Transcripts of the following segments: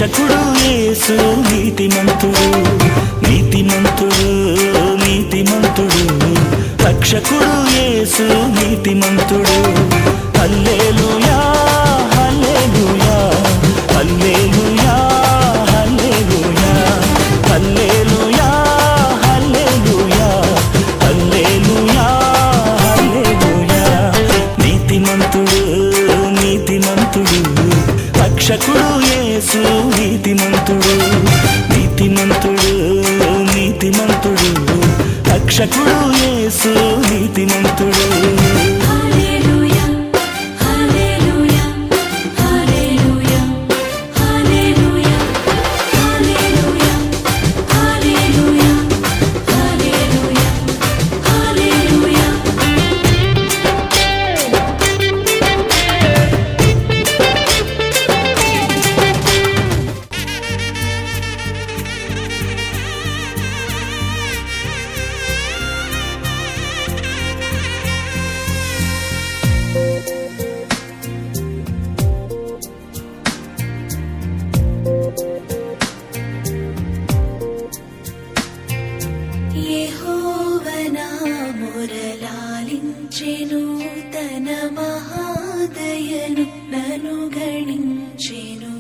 రక్షకుడు యేసు నీతిమంతుడు, నీతిమంతుడు, నీతిమంతుడు. రక్షకుడు యేసు నీతిమంతుడు. హల్లెలూయా హల్లెలూయా హల్లెలూయా హల్లెలూయా హల్లెలూయా హల్లెలూయా హల్లెలూయా హల్లెలూయా. నీతిమంతుడు, నీతిమంతుడు. రక్షకుడు యేసు నీతిమంతుడు, నీతిమంతుడు, నీతిమంతుడు. రక్షకుడు యేసు నీతిమంతుడు. హల్లెలూయా హల్లెలూయా హల్లెలూయా హల్లెలూయా హల్లెలూయా హల్లెలూయా హల్లెలూయా హల్లెలూయా. యెహోవా మొరలాలించెను, తన మహాదయను నన్ను గణించెను.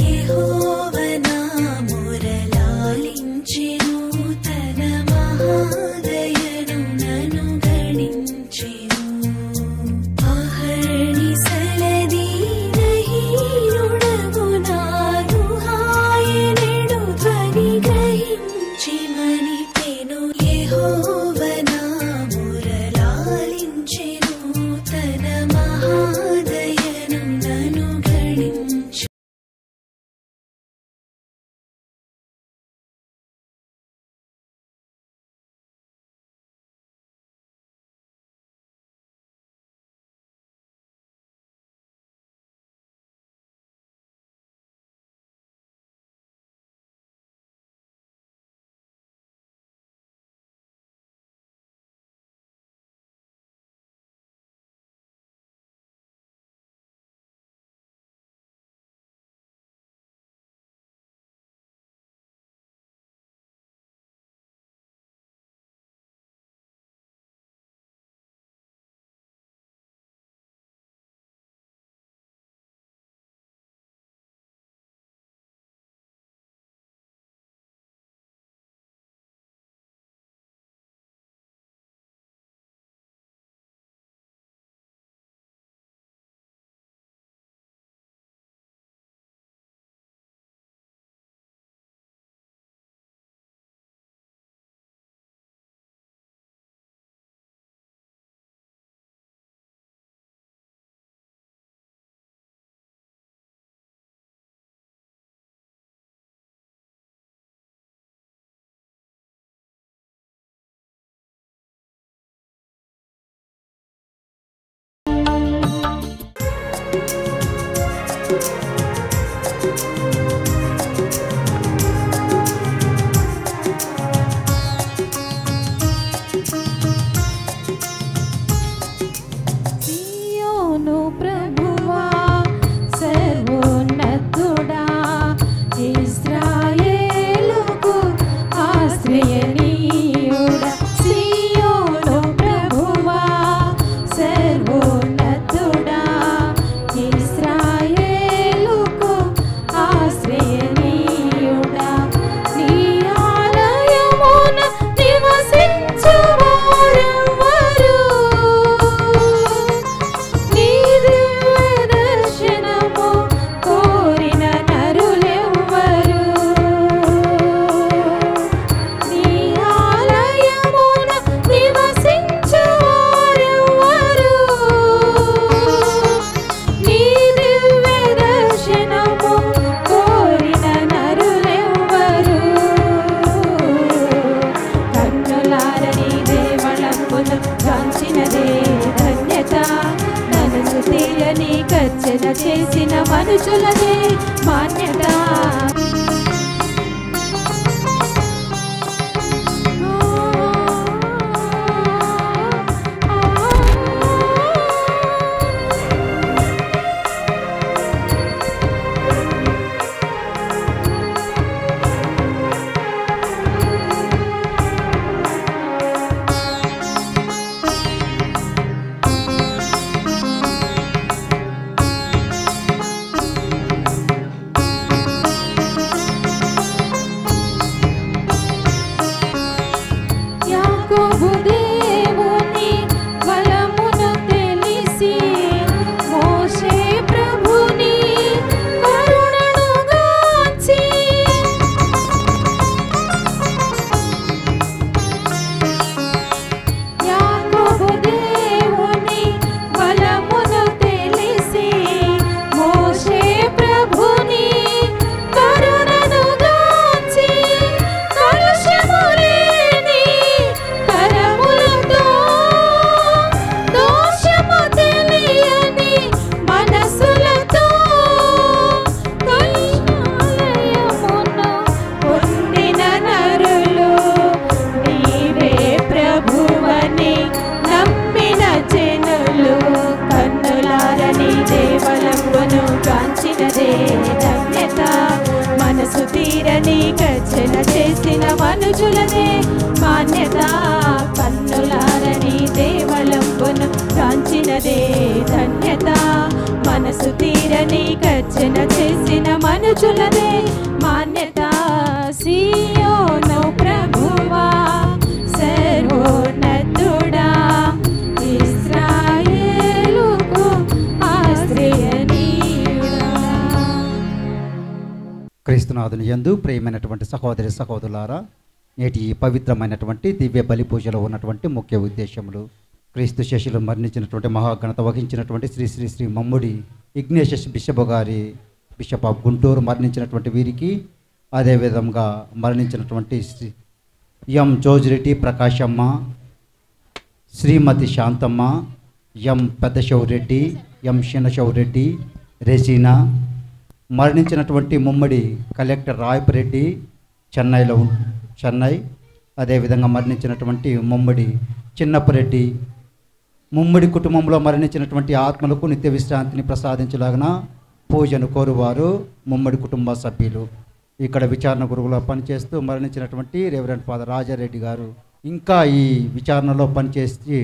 యెహోవా మొరలాలించెను, తన మహాదయను నన్ను గణించెను. అహర్నిశలదీనహీనుడగు నాను ఆయనెడు ధ్వని గ్రహించి మనిపెను. యెహోవా మొరలాలించెను, తన మహాదయను నన్ను గణించెను. సియోను ప్రభువా సర్వోన్నతుడా, ఇశ్రాయేలుకు ఆశ్రయనీయుడా. సియోను ప్రభువా సర్వోన్నతుడా, ఇశ్రాయేలుకు ఆశ్రయనీయుడా. నీ ఆలయమున నివసించువారెవ్వరు? నీ దివ్య దర్శనము కోరిన నరులెవ్వరు? నీ ఆలయమున నివసించువారెవ్వరు? నీ దివ్య దర్శనము కోరిన నరులెవ్వరు? కన్నులార నీ దేవళంబును గాంచినదే ధన్యత, మనసు తీయని గర్జన చేసిన మనుషులదే మాన్యత. ఆ నీకర్చన చేసిన మనుషులదే మాన్యత. కన్నులారని దేవలంబును కాంచినదే ధన్యత. మనసు తీరని కర్చన చేసిన మనుషులదే మాన్యత. సియోను ప్రభువా సర్వోన్నతుడా ఇశ్రాయేలుకు ఆశ్రయనీయుడా. క్రీస్తునాథుని యందు ప్రియమైనటువంటి సహోదరి సహోదరులారా, నేటి ఈ పవిత్రమైనటువంటి దివ్య బలి పూజలో ఉన్నటువంటి ముఖ్య ఉద్దేశములు: క్రీస్తు శేషులు మరణించినటువంటి మహాఘనత వహించినటువంటి శ్రీ శ్రీ శ్రీ మమ్ముడి ఇగ్నేషియస్ బిషప్ గారి బిషప్ ఆఫ్ గుంటూరు మరణించినటువంటి వీరికి, అదేవిధంగా మరణించినటువంటి శ్రీ ఎం జోజిరెడ్డి ప్రకాశమ్మ, శ్రీమతి శాంతమ్మ, ఎం పెద్దశౌరెడ్డి, ఎం శినశౌరెడ్డి, రెజీనా, మరణించినటువంటి ముమ్మడి కలెక్టర్ రాయపరెడ్డి చెన్నై, అదేవిధంగా మరణించినటువంటి ముమ్మడి చిన్నప్పరెడ్డి, ముమ్మడి కుటుంబంలో మరణించినటువంటి ఆత్మలకు నిత్య విశ్రాంతిని ప్రసాదించలాగిన పూజను కోరువారు ముమ్మడి కుటుంబ సభ్యులు. ఇక్కడ విచారణ గురువులో పనిచేస్తూ మరణించినటువంటి రెవరెండ్ ఫాదర్ రాజారెడ్డి గారు, ఇంకా ఈ విచారణలో పనిచేసి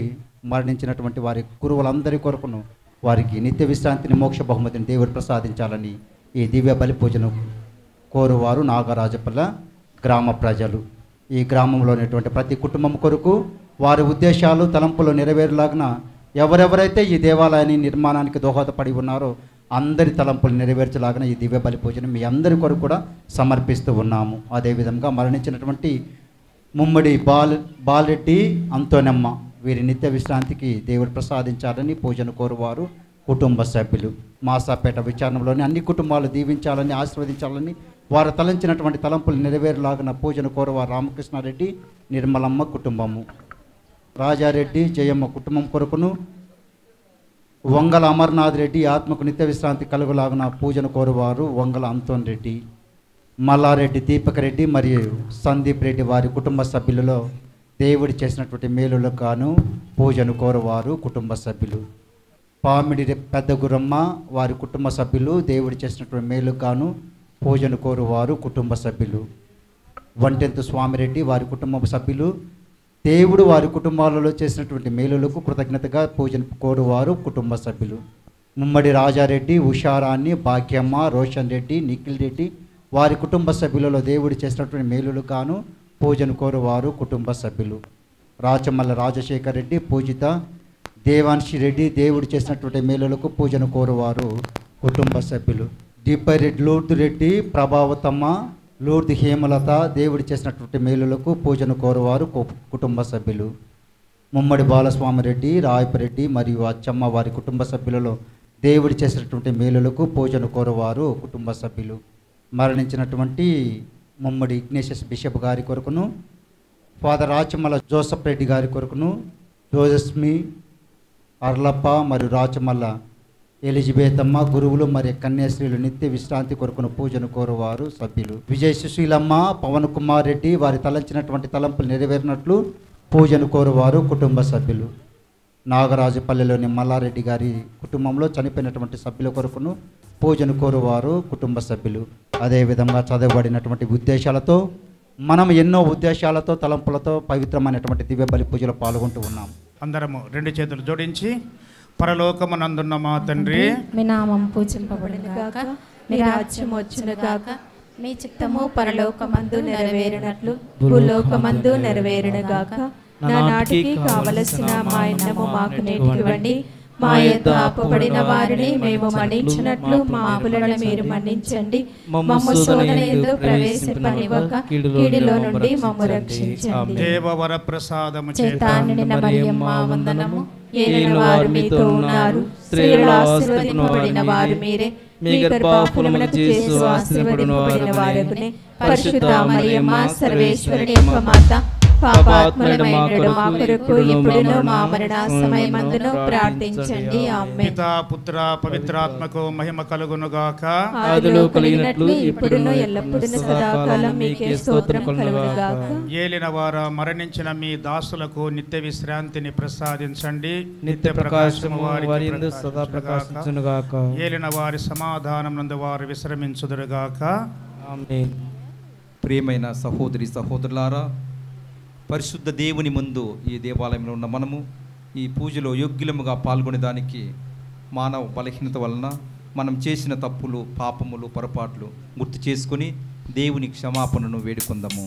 మరణించినటువంటి వారి గురువులందరి కొరకును వారికి నిత్య విశ్రాంతిని, మోక్ష బహుమతిని దేవుడు ప్రసాదించాలని ఈ దివ్య బలి పూజను కోరువారు నాగరాజపల్ల గ్రామ ప్రజలు. ఈ గ్రామంలో ఉన్నటువంటి ప్రతి కుటుంబం కొరకు వారి ఉద్దేశాలు తలంపులు నెరవేరులాగిన ఎవరెవరైతే ఈ దేవాలయాన్ని నిర్మాణానికి దోహదపడి ఉన్నారో అందరి తలంపులు నెరవేర్చలాగిన ఈ దివ్య బలి పూజను మీ అందరి కొరకు కూడా సమర్పిస్తూ ఉన్నాము. అదేవిధంగా మరణించినటువంటి ముమ్మడి బాలరెడ్డి అంతోనమ్మ వీరి నిత్య విశ్రాంతికి దేవుడు ప్రసాదించాలని పూజను కోరువారు కుటుంబ సభ్యులు. మాసాపేట విచారణలోని అన్ని కుటుంబాలు దీవించాలని, ఆశీర్వదించాలని వారు తలంచినటువంటి తలంపులు నెరవేరులాగిన పూజను కోరువారు రామకృష్ణారెడ్డి నిర్మలమ్మ కుటుంబము, రాజారెడ్డి జయమ్మ కుటుంబం కొరకును, వంగల అమర్నాథ్ రెడ్డి ఆత్మకు నిత్య విశ్రాంతి కలుగులాగిన పూజను కోరువారు వంగల అంతోన్ రెడ్డి, మల్లారెడ్డి దీపక్ రెడ్డి మరియు సందీప్ రెడ్డి వారి కుటుంబ సభ్యులలో దేవుడు చేసినటువంటి మేలులకు గాను పూజను కోరువారు కుటుంబ సభ్యులు. పామిడి పెద్ద గురమ్మ వారి కుటుంబ సభ్యులు దేవుడు చేసినటువంటి మేలుకు గాను పూజను కోరువారు కుటుంబ సభ్యులు. వంటెంతు స్వామిరెడ్డి వారి కుటుంబ సభ్యులు దేవుడు వారి కుటుంబాలలో చేసినటువంటి మేలులకు కృతజ్ఞతగా పూజను కోరువారు కుటుంబ సభ్యులు. ముమ్మడి రాజారెడ్డి, ఉషారాణి, భాగ్యమ్మ, రోషన్ రెడ్డి, నిఖిల్ రెడ్డి వారి కుటుంబ సభ్యులలో దేవుడు చేసినటువంటి మేలులకు గాను పూజను కోరువారు కుటుంబ సభ్యులు. రాచమల్ల రాజశేఖర్ రెడ్డి, పూజిత దేవాన్షి రెడ్డి దేవుడు చేసినటువంటి మేలులకు పూజను కోరువారు కుటుంబ సభ్యులు. డిప్పరెడ్డి లూర్దు రెడ్డి, ప్రభావతమ్మ, లూర్ది హేమలత దేవుడు చేసినటువంటి మేలులకు పూజను కోరువారు కుటుంబ సభ్యులు. ముమ్మడి బాలస్వామిరెడ్డి, రాయపరెడ్డి మరియు అచ్చమ్మ వారి కుటుంబ సభ్యులలో దేవుడు చేసినటువంటి మేలులకు పూజను కోరువారు కుటుంబ సభ్యులు. మరణించినటువంటి ముమ్మడి ఇగ్నేషియస్ బిషప్ గారి కొరకును, ఫాదర్ రాచమల్ల జోసఫ్ రెడ్డి గారి కొరకును, జోజస్మి, అర్లప్ప మరియు రాచమల్ల ఎలిజబెతమ్మ గురువులు మరియు కన్యాశ్రీలు నిత్య విశ్రాంతి కొరకును పూజను కోరువారు సభ్యులు. విజయ సుశీలమ్మ, పవన్ కుమార్ రెడ్డి వారి తలంచినటువంటి తలంపులు నెరవేరినట్లు పూజను కోరువారు కుటుంబ సభ్యులు. నాగరాజుపల్లెలోని మల్లారెడ్డి గారి కుటుంబంలో చనిపోయినటువంటి సభ్యుల కొరకును పూజను కోరువారు కుటుంబ సభ్యులు. అదేవిధంగా చదవబడినటువంటి ఉద్దేశాలతో మనం ఎన్నో ఉద్దేశాలతో తలంపులతో పవిత్రమైనటువంటి దివ్య బలి పూజలో పాల్గొంటూ ఉన్నాం. అందరము రెండు చేతులు జోడించి, పరలోకమునందున్న మా తండ్రి, మీ నామం పూజింపబడును గాక, మీ రాజ్యం వచ్చును గాక, మీ చిత్తము పరలోకమందు నెరవేరినట్లు భూలోకమందు నెరవేరును గాక. నానాటికి కావలసిన మా అన్నము మాకు నేటికివ్వండి. మా యొద్ద అప్పుబడిన వారిని మేము మన్నించినట్లు మా అప్పులను మీరు మన్నించండి. మమ్ము శోధన యందు ప్రవేశింపనివ్వక కీడులో నుండి మమ్ము రక్షించండి. దేవవర ప్రసాదము చేత నిండిన మరియమ్మ వందనము. ఏలిన వారు మీతో ఉన్నారు, స్త్రీలలో ఆశీర్వదింపబడిన వారు మీరే. మీ గర్భఫలమునకు యేసు ఆశీర్వదింపబడిన వారగునే. పరిశుద్ధ మరియమ్మ సర్వేశ్వరుని యొక్క మాత, పాపాత్ములమైనడు మా కొరకు ఇప్పుడును మా మరణ సమయమందును ప్రార్థించండి. ఆమేన్. పితా పుత్ర పవిత్రాత్మకు మహిమ కలుగును గాక. ఆదిలో కలిగినట్లు ఇప్పుడును ఎల్లప్పుడూ సదాకాలం మీకే స్తోత్రం కలుగును గాక. ఏలిన వారు మరణించిన మీ దాసులకు నిత్య విశ్రాంతిని ప్రసాదించండి. నిత్య ప్రకాశము వారి యందు సదా ప్రకాశించును గాక. ఏలిన వారి సమాధానం నందు వారు విశ్రమించుదురు గాక. ఆమేన్. ప్రియమైన సహోదరి సహోదరులారా, పరిశుద్ధ దేవుని ముందు ఈ దేవాలయంలో ఉన్న మనము ఈ పూజలో యోగ్యులముగా పాల్గొనేదానికి మానవ బలహీనత వలన మనం చేసిన తప్పులు, పాపములు, పొరపాట్లు గుర్తు చేసుకొని దేవుని క్షమాపణను వేడుకుందాము.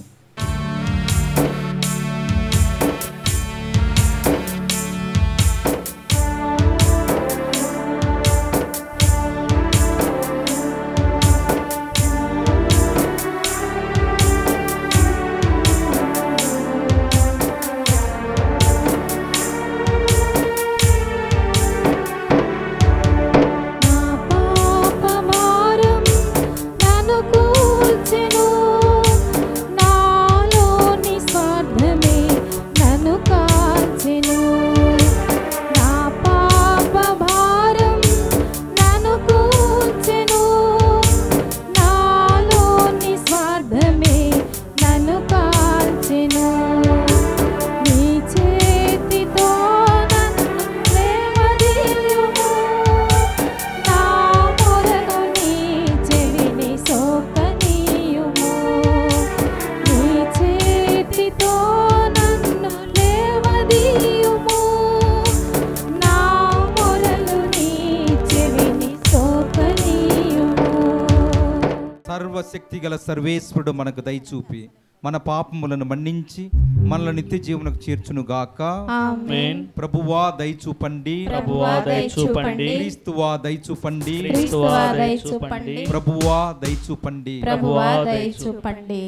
సర్వశక్తి గల సర్వేశ్వరుడు మనకు దయచూపి మన పాపములను మన్నించి మనల్ని నిత్య జీవనకు చేర్చునుగాక. ఆమేన్. ప్రభువా దయచూపండి, ప్రభువా దయచూపండి, క్రీస్తువా దయచూపండి, క్రీస్తువా దయచూపండి, ప్రభువా దయచూపండి, ప్రభువా దయచూపండి.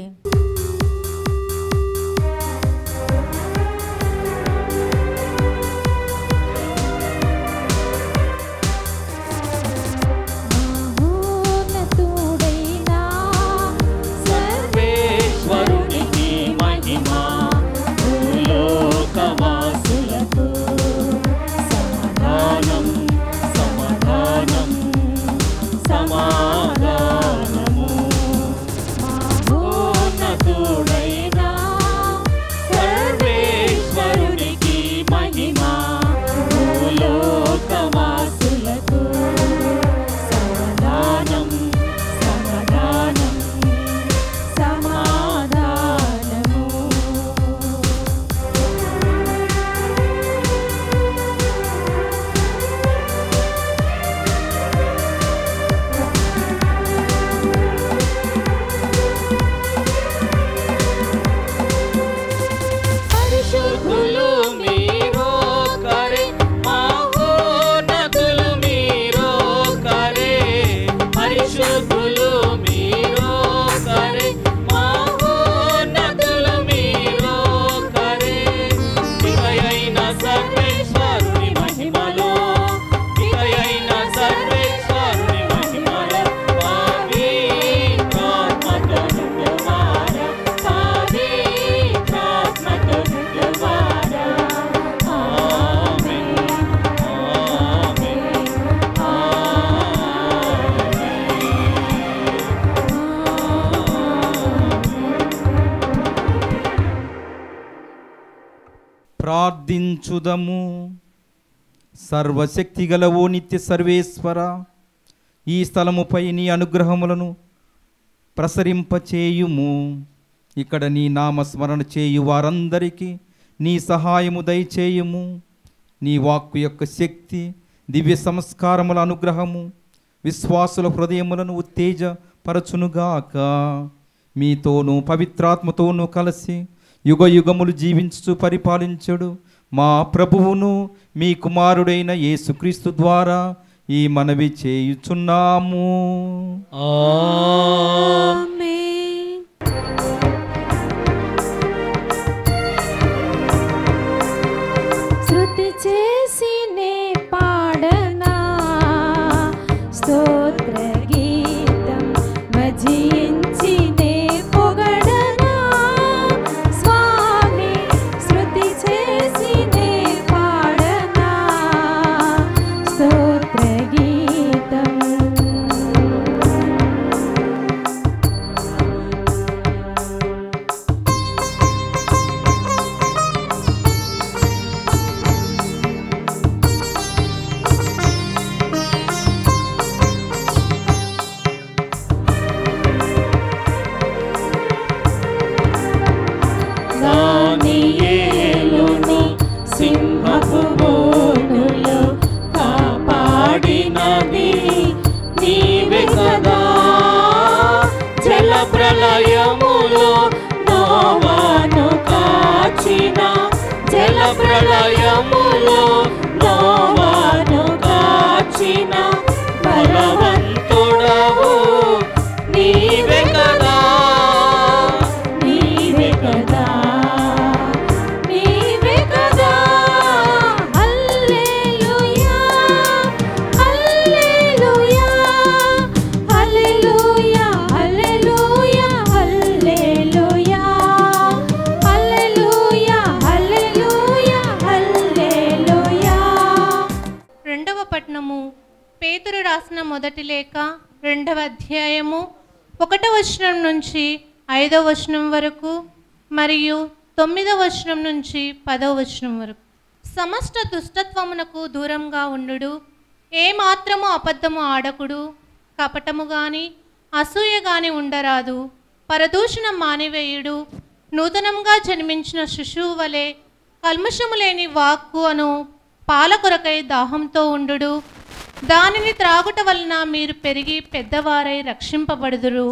ప్రార్థించుదము. సర్వశక్తి గల ఓ నిత్య సర్వేశ్వర, ఈ స్థలముపై నీ అనుగ్రహములను ప్రసరింపచేయుము. ఇక్కడ నీ నామస్మరణ చేయు వారందరికీ నీ సహాయము దయచేయుము. నీ వాక్కు యొక్క శక్తి, దివ్య సంస్కారముల అనుగ్రహము విశ్వాసుల హృదయములను ఉత్తేజపరచునుగాక. మీతోనూ పవిత్రాత్మతోనూ కలిసి యుగ యుగములు జీవించు పరిపాలించుడు మా ప్రభువును మీ కుమారుడైన యేసుక్రీస్తు ద్వారా ఈ మనవి చేయుచున్నాము. ఆమేన్. శృతి చేసి నే పాడనా స్తోత్ర గీతం, భజించి నే పొగడనా స్వామి. శృతి చేసి నే పాడనా స్తోత్ర గీతం. మొదటి లేఖ 2వ అధ్యాయము 1వ వచనం నుంచి 5వ వచనం వరకు మరియు 9వ వచనం నుంచి 10వ వచనం వరకు. సమస్త దుష్టత్వమునకు దూరంగా ఉండుడు, ఏ మాత్రము అబద్ధము ఆడకుడు, కపటము గాని అసూయ గాని ఉండరాదు, పరదూషణం మానివేయుడు, నూతనంగా జన్మించిన శిశువు వలె కల్మషము లేని వాక్కు అను పాల కొరకై దాహంతో ఉండుడు. దానిని త్రాగుట వలన మీరు పెరిగి పెద్దవారై రక్షింపబడుదురు.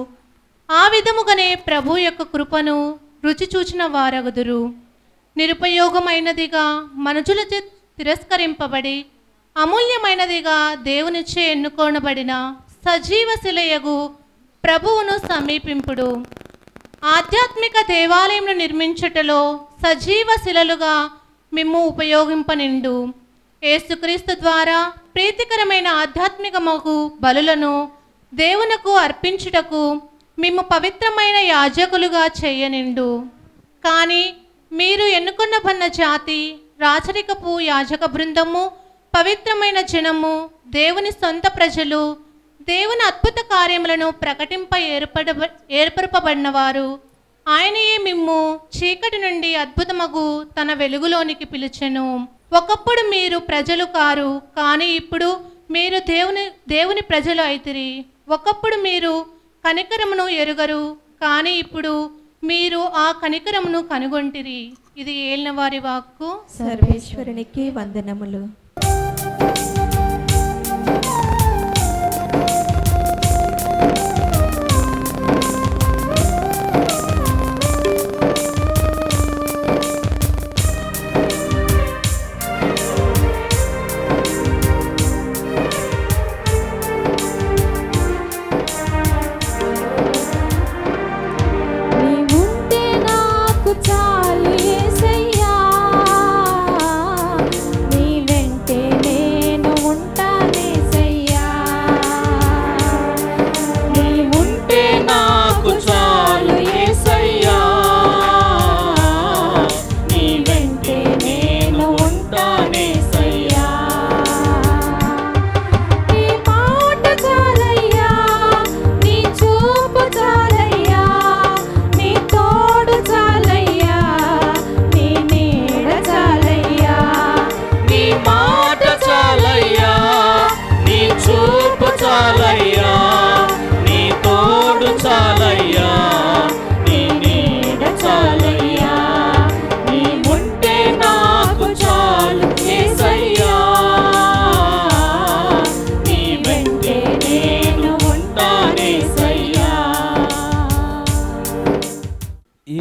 ఆ విధముగానే ప్రభు యొక్క కృపను రుచి చూచిన వారగుదురు. నిరుపయోగమైనదిగా మనుషులచే తిరస్కరింపబడి అమూల్యమైనదిగా దేవునిచే ఎన్నుకోనబడిన సజీవ శిలయగు ప్రభువును సమీపింపుడు. ఆధ్యాత్మిక దేవాలయంను నిర్మించుటలో సజీవ శిలలుగా మిమ్ము ఉపయోగింపనిండు. యేసుక్రీస్తు ద్వారా ప్రీతికరమైన ఆధ్యాత్మికమగు బలులను దేవునకు అర్పించుటకు మిమ్ము పవిత్రమైన యాజకులుగా చేయనిండు. కానీ మీరు ఎన్నుకొనబడిన జాతి, రాచరికపు యాజక బృందము, పవిత్రమైన జనము, దేవుని సొంత ప్రజలు, దేవుని అద్భుత కార్యములను ప్రకటింప ఏర్పరపబడిన వారు. ఆయనయే మిమ్ము చీకటి నుండి అద్భుతమగు తన వెలుగులోనికి పిలిచెను. ఒకప్పుడు మీరు ప్రజలు కారు, కానీ ఇప్పుడు మీరు దేవుని ప్రజలు అయితిరి. ఒకప్పుడు మీరు కనికరమును ఎరుగరు, కానీ ఇప్పుడు మీరు ఆ కనికరమును కనుగొంటిరి. ఇది ఏలిన వారి వాక్కు. సర్వేశ్వరునికి వందనములు.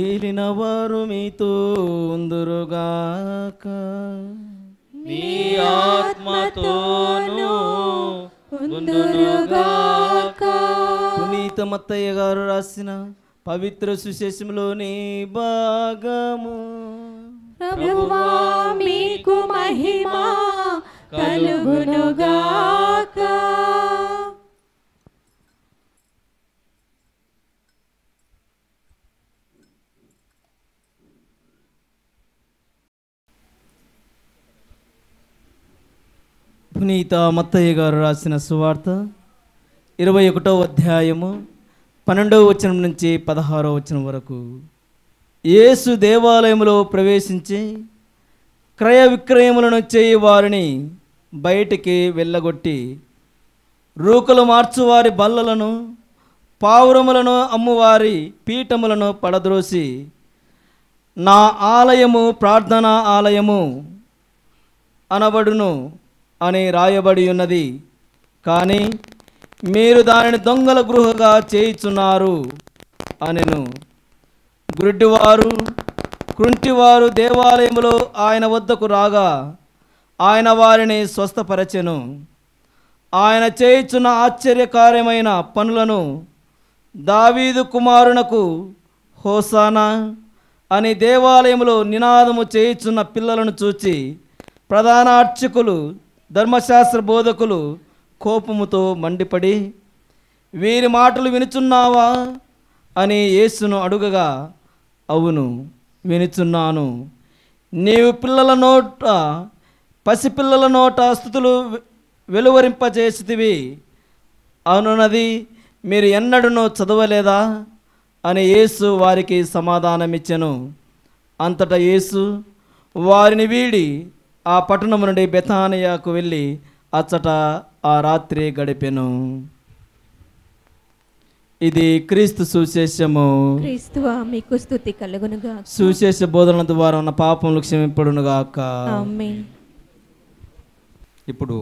ఏలినవారు మీతో ఉందురుగాక, మీ ఆత్మతోను ఉందురుగాక. పునీత మత్తయ్య గారు రాసిన పవిత్ర సుశేషంలోని భాగము. ప్రభువా మీకు మహిమ కలుగునుగాక. పునీత మత్తయ్య గారు రాసిన సువార్త 21వ అధ్యాయము 12వ వచనం నుంచి 16వ వచనం వరకు. యేసు దేవాలయంలో ప్రవేశించి క్రయ విక్రయములను చేయి వారిని బయటికి వెళ్ళగొట్టి, రూకలు మార్చువారి బల్లలను, పావురములను అమ్మువారి పీఠములను పడద్రోసి, నా ఆలయము ప్రార్థనా ఆలయము అనబడును అని రాయబడి ఉన్నది, కానీ మీరు దానిని దొంగల గృహగా చేయుచున్నారు అనెను. గుడ్డివారు, కుంటివారు దేవాలయములో ఆయన వద్దకు రాగా ఆయన వారిని స్వస్థపరచెను. ఆయన చేయుచున్న ఆశ్చర్యకార్యమైన పనులను, దావీదు కుమారునకు హోసానా అని దేవాలయములో నినాదము చేయుచున్న పిల్లలను చూచి ప్రధాన అర్చకులు, ధర్మశాస్త్ర బోధకులు కోపముతో మండిపడి, వీరి మాటలు వినుచున్నావా అని యేసును అడుగగా, అవును వినుచున్నాను. నీవు పిల్లల నోట, పసిపిల్లల నోట స్తుతులు వెలువరింపజేసితివి. అవునున్నది మీరు ఎన్నడూనూ చదవలేదా అని యేసు వారికి సమాధానమిచ్చెను. అంతటా యేసు వారిని వీడి ఆ పట్టణం నుండి బెతానియాకు వెళ్ళి అచ్చట ఆ రాత్రి గడిపెను. ఇది క్రీస్తు సువిశేషము. క్రీస్తువా మీకు స్తుతి కలుగునుగా. సువిశేష బోధనల ద్వారా ఉన్న పాపములు క్షమింపడునుగాక. ఆమేన్. ఇప్పుడు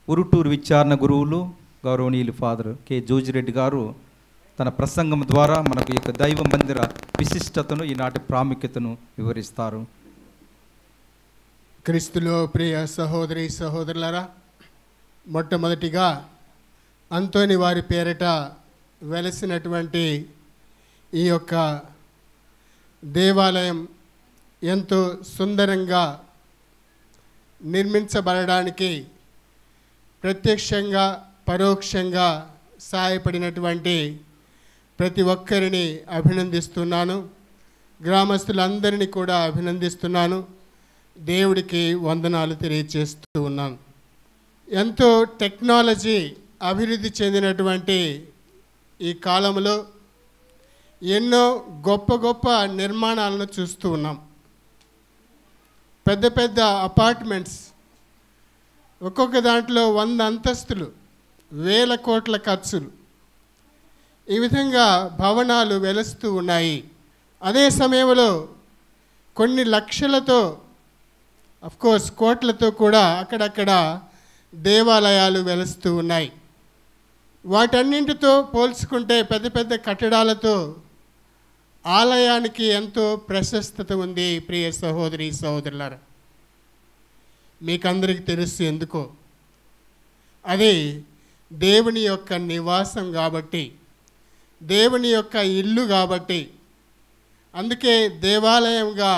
ఉరుటూరు విచారణ గురువులు గౌరవనీయులు ఫాదర్ కె జోజిరెడ్డి గారు తన ప్రసంగం ద్వారా మనకు ఈ యొక్క దైవ మందిర విశిష్టతను, ఈనాటి ప్రాముఖ్యతను వివరిస్తారు. క్రీస్తులో ప్రియ సహోదరి సహోదరులారా, మొట్టమొదటిగా అంతోని వారి పేరిట వెలసినటువంటి ఈ యొక్క దేవాలయం ఎంతో సుందరంగా నిర్మించబడడానికి ప్రత్యక్షంగా పరోక్షంగా సహాయపడినటువంటి ప్రతి ఒక్కరిని అభినందిస్తున్నాను. గ్రామస్తులందరినీ కూడా అభినందిస్తున్నాను. దేవుడికి వందనాలు తెలియజేస్తూ ఉన్నాను. ఎంతో టెక్నాలజీ అభివృద్ధి చెందినటువంటి ఈ కాలంలో ఎన్నో గొప్ప గొప్ప నిర్మాణాలను చూస్తూ ఉన్నాం. పెద్ద పెద్ద అపార్ట్మెంట్స్, ఒక్కొక్క దాంట్లో 100 అంతస్తులు, 1000 కోట్ల ఖర్చులు, ఈ విధంగా భవనాలు వెలుస్తూ ఉన్నాయి. అదే సమయంలో కొన్ని లక్షలతో, కోర్స్ కోట్లతో కూడా అక్కడక్కడ దేవాలయాలు వెలుస్తూ ఉన్నాయి. వాటన్నింటితో పోల్చుకుంటే పెద్ద పెద్ద కట్టడాలతో ఆలయానికి ఎంతో ప్రశస్తత ఉంది. ప్రియ సహోదరి సహోదరులారా, మీకందరికీ తెలుసు ఎందుకో. అది దేవుని యొక్క నివాసం కాబట్టి, దేవుని యొక్క ఇల్లు కాబట్టి, అందుకే దేవాలయంగా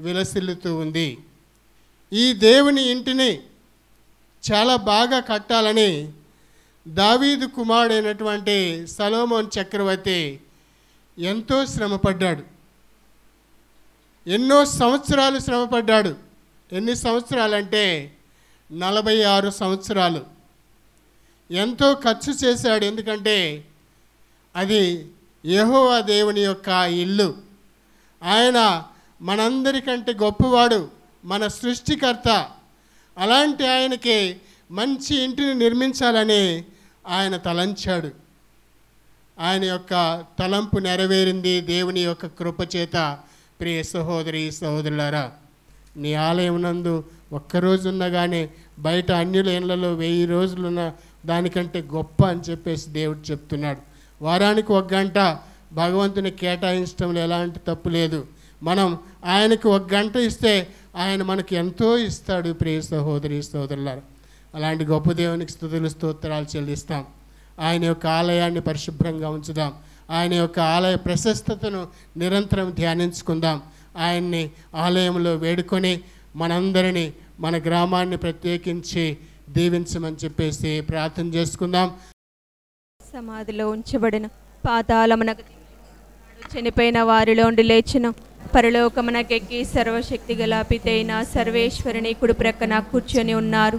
విలసిల్లుతూ ఉంది. ఈ దేవుని ఇంటిని చాలా బాగా కట్టాలని దావీదు కుమారుడైనటువంటి సొలొమోన్ చక్రవర్తి ఎంతో శ్రమపడ్డాడు. ఎన్నో సంవత్సరాలు శ్రమపడ్డాడు. ఎన్ని సంవత్సరాలంటే 46 సంవత్సరాలు ఎంతో ఖర్చు చేశాడు. ఎందుకంటే అది యెహోవా దేవుని యొక్క ఇల్లు. ఆయన మనందరికంటే గొప్పవాడు, మన సృష్టికర్త. అలాంటి ఆయనకి మంచి ఇంటిని నిర్మించాలని ఆయన తలంచాడు. ఆయన యొక్క తలంపు నెరవేరింది దేవుని యొక్క కృపచేత. ప్రియ సహోదరి సహోదరులారా, నీ ఆలయం నందు ఒక్కరోజున్నా కానీ బయట అన్యుల ఇళ్లలో 1000 రోజులున్న దానికంటే గొప్ప అని చెప్పేసి దేవుడు చెప్తున్నాడు. వారానికి 1 గంట భగవంతుని కేటాయించడంలో ఎలాంటి తప్పు లేదు. మనం ఆయనకు 1 గంట ఇస్తే ఆయన మనకు ఎంతో ఇస్తాడు. ప్రియ సహోదరి సహోదరులారా, అలాంటి గొప్ప దేవునికి స్తుతులు స్తోత్రాలు చెల్లిస్తాం. ఆయన యొక్క ఆలయాన్ని పరిశుభ్రంగా ఉంచుదాం. ఆయన యొక్క ఆలయ ప్రశస్తతను నిరంతరం ధ్యానించుకుందాం. ఆయన్ని ఆలయంలో వేడుకొని మనందరినీ, మన గ్రామాన్ని ప్రత్యేకించి దీవించమని చెప్పేసి ప్రార్థన చేసుకుందాం. సమాధిలో ఉంచబడిన పాతాళమునకు చనిపోయిన వారిలోండి లేచిన పరలోకమునకెక్కి సర్వశక్తి గల పితైన సర్వేశ్వరుని కుడి ప్రక్కన కూర్చొని ఉన్నారు.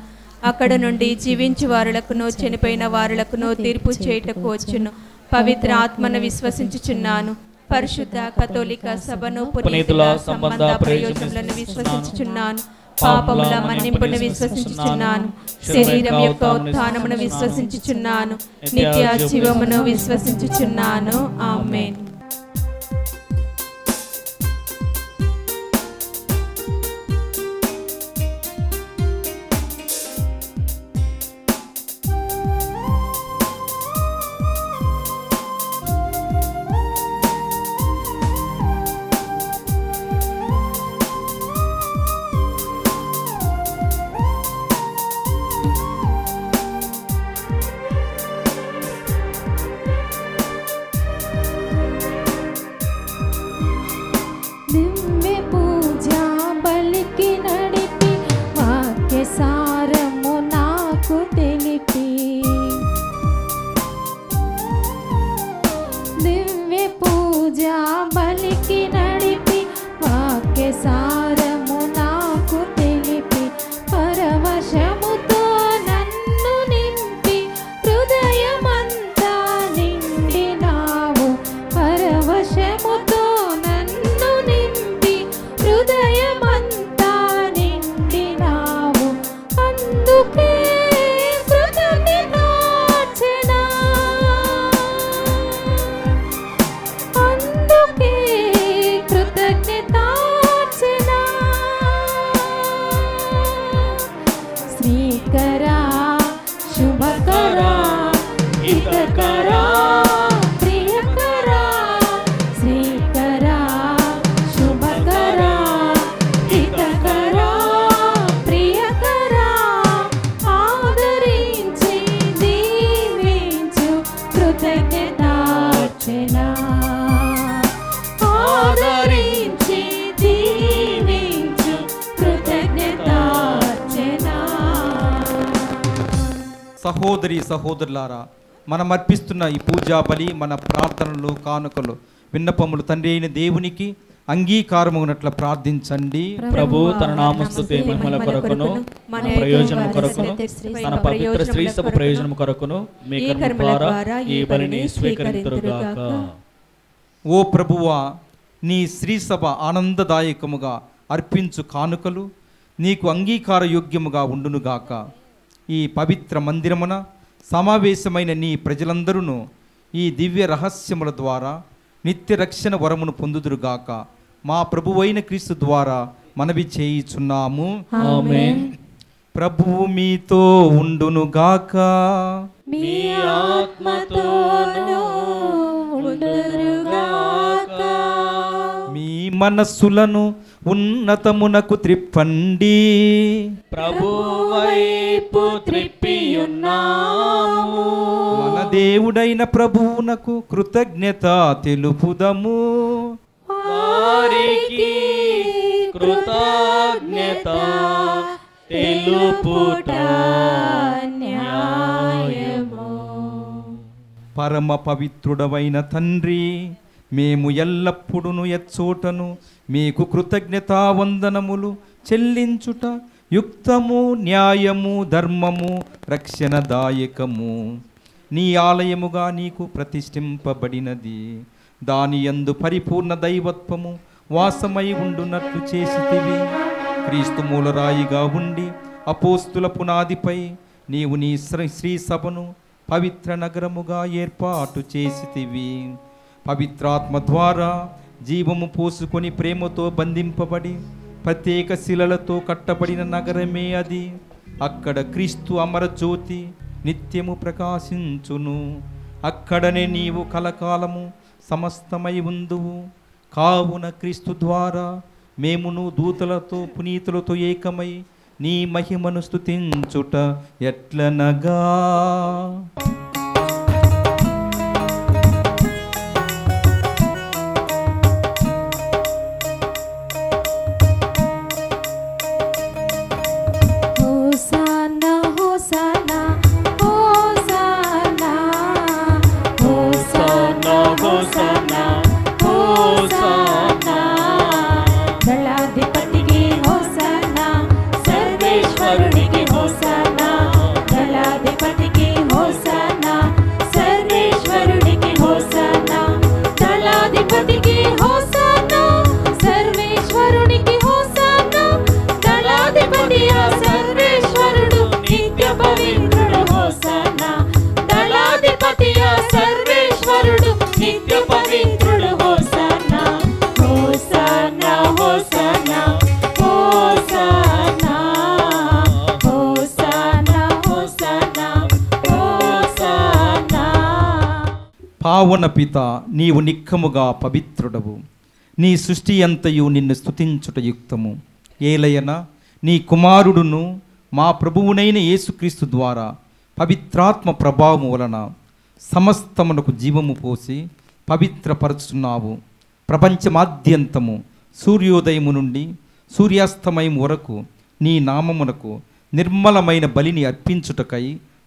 అక్కడ నుండి జీవించు వారులకును చనిపోయిన వారులకును తీర్పు చేయుటకు వచ్చును. పవిత్ర ఆత్మను విశ్వసించుచున్నాను. పరిశుద్ధ కథోలిక సభను పునీతుల సంబంధ ప్రయోజనములను విశ్వసించుచున్నాను. పాపముల మన్నింపును విశ్వసించుచున్నాను. శరీరం యొక్క ఉత్థానమును విశ్వసించుచున్నాను. నిత్య జీవమును విశ్వసించుచున్నాను. ఆమేన్. సహోదరి సహోదరులారా, మనం అర్పిస్తున్న ఈ పూజా బలి, మన ప్రార్థనలు, కానుకలు, విన్నపములు తండ్రి అయిన దేవునికి అంగీకారమునట్ల ప్రార్థించండి. ప్రభు తన నామస్తుతి మహిమల కొరకును, మన ప్రయోజనం కొరకును, తన పవిత్ర శ్రీ సభ ప్రయోజనం కొరకును మీ కర్మ ద్వారా ఈ బలిని స్వీకరింతురుగాక. ఓ ప్రభువా, నీ శ్రీ సభ ఆనందదాయకముగా అర్పించు కానుకలు నీకు అంగీకార యోగ్యముగా ఉండునుగాక. ఈ పవిత్ర మందిరమున సమావేశమైన నీ ప్రజలందరూ ఈ దివ్య రహస్యముల ద్వారా నిత్య రక్షణ వరమును పొందుదురుగాక. మా ప్రభువైన క్రీస్తు ద్వారా మనవి చేయుచున్నాము. ఆమేన్. ప్రభువు మీతో ఉండునుగాక. మీ ఆత్మతోనూ ఉండునుగాక. మీ మనస్సులను ఉన్నతమునకు త్రిప్పండి. ప్రభువైపు త్రిప్పియున్నాము. మన దేవుడైన ప్రభువునకు కృతజ్ఞత తెలుపుదము. వారికి కృతజ్ఞత తెలుపుట న్యాయము. పరమ పవిత్రుడవైన తండ్రి, మేము ఎల్లప్పుడూ ఎచ్చోటను మీకు కృతజ్ఞతావందనములు చెల్లించుట యుక్తము, న్యాయము, ధర్మము, రక్షణదాయకము. నీ ఆలయముగా నీకు ప్రతిష్ఠింపబడినది. దాని యందు పరిపూర్ణ దైవత్వము వాసమై ఉండునట్లు చేసితివి. క్రీస్తు మూలరాయిగా ఉండి అపోస్తుల పునాదిపై నీవు నీ శ్రీ సభను పవిత్ర నగరముగా ఏర్పాటు చేసితివి. పవిత్రాత్మ ద్వారా జీవము పోసుకొని ప్రేమతో బంధింపబడి ప్రత్యేక శిలలతో కట్టబడిన నగరమే అది. అక్కడ క్రీస్తు అమరజ్యోతి నిత్యము ప్రకాశించును. అక్కడనే నీవు కలకాలము సమస్తమై ఉందువు. కావున క్రీస్తు ద్వారా మేమును దూతలతో పునీతులతో ఏకమై నీ మహిమను స్తుతించుట ఎట్లనగా, హోసానా హోసానా హోసానా హోసానా హోసానా హోసానా దళాధిపతికి హోసానా, సర్వేశ్వరునికి హోసానా. దళాధిపతికి హోసానా, సర్వేశ్వరునికి హోసానా. దళాధిపతికి హోసానా, సర్వేశ్వరునికి హోసానా. దళాధిపతి ఆ సర్వేశ్వరుడు నిత్య పవిత్రుడు హోసానా. దళాధిపతి ఆ సర్వేశ్వరుడు నిత్య పవిత్రుడు హోసానా. హోసానా హోసానా హోసానా హోసానా హోసానా హోసానా. పావన పిత, నీవు నిక్కముగా పవిత్రుడవు. నీ సృష్టి అంతయు నిన్ను స్తుతించుట యుక్తము. ఏలయన నీ కుమారుడును మా ప్రభువునైన యేసుక్రీస్తు ద్వారా పవిత్రాత్మ ప్రభావము వలన సమస్తమునకు జీవము పోసి పవిత్రపరుచున్నావు. ప్రపంచమాద్యంతము సూర్యోదయము నుండి సూర్యాస్తమయం వరకు నీ నామమునకు నిర్మలమైన బలిని అర్పించుటకై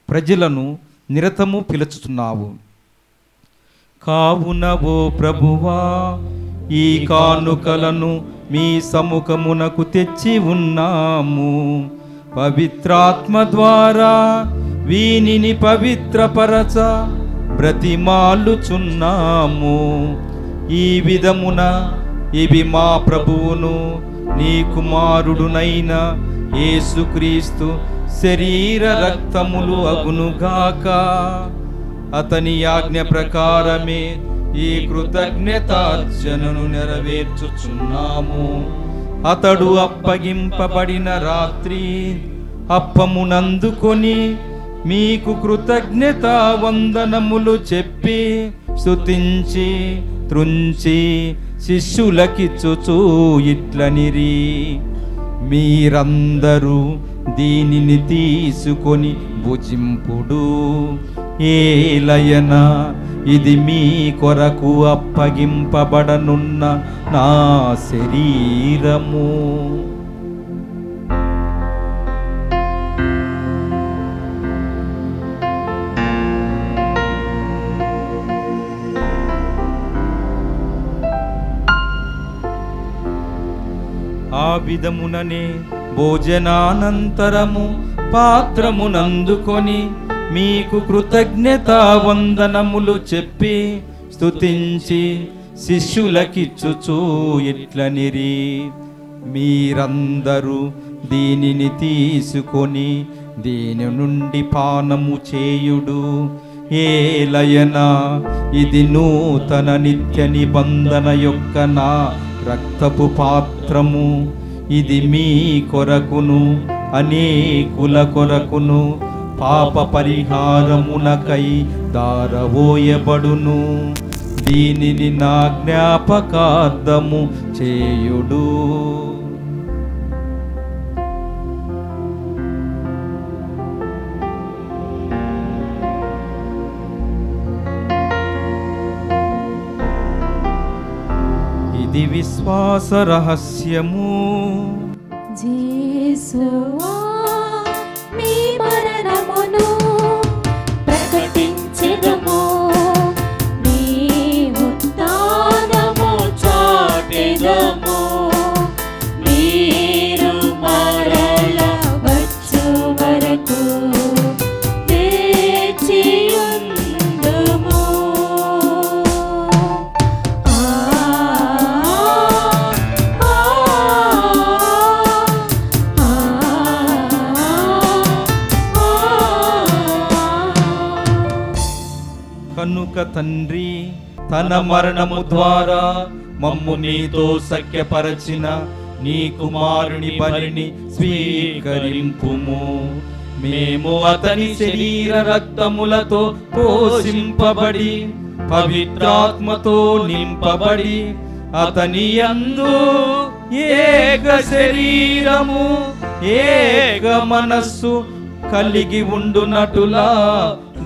ప్రజలను నిరతము పిలుచుతున్నావు. కావున ఓ ప్రభువా, ఈ కానుకలను మీ సముఖమునకు తెచ్చి ఉన్నాము. పవిత్రాత్మ ద్వారా వీనిని పవిత్రపరచ బ్రతిమాలుచున్నాము. ఈ విధమున ఇవి మా ప్రభువును నీ కుమారుడునైన యేసుక్రీస్తు శరీర రక్తములు అగునుగాక. అతని ఆజ్ఞ ప్రకారమే ఈ కృతజ్ఞతార్చనను నెరవేర్చుచున్నాము. అతడు అప్పగింపబడిన రాత్రి అప్పమునందుకొని మీకు కృతజ్ఞత వందనములు చెప్పి స్తుతించి త్రుంచి శిష్యులకిచ్చుచూ ఇట్లనిరి, మీరందరూ దీనిని తీసుకొని భుజింపుడు. ఏలయన ఇది మీ కొరకు అప్పగింపబడనున్న నా శరీరము. విధముననే భోజనానంతరము పాత్రమునందుకొని మీకు కృతజ్ఞతా వందనములు చెప్పి స్తుతించి శిష్యులకిచ్చుచూ ఇట్లనిరి, మీరందరూ దీనిని తీసుకొని దీని నుండి పానము చేయుడు. ఏలయనా ఇది నూతన నిత్య నిబంధన యొక్క నా రక్తపు పాత్రము. ఇది మీ కొరకును అనేకుల కొరకును పాప పరిహారమునకై దారవోయబడును. దీనిని నా జ్ఞాపకార్థము చేయుడు. ఇది విశ్వాస రహస్యము. యేసువా మీ మరణమును ప్రకటించెదము, మీ ఉత్థానము చాటెదము. మీరు మరల వచ్చు వరకు వేచియుందుము. కనుక తండ్రి తన మరణము ద్వారా మమ్ము నీతో సఖ్యపరచిన నీ కుమారుని బలిని స్వీకరింపుము. మేము అతని శరీర రక్తములతో పోషింపబడి పవిత్రాత్మతో నింపబడి అతని యందు ఏక శరీరము ఏక మనస్సు కలిగి ఉండునటులా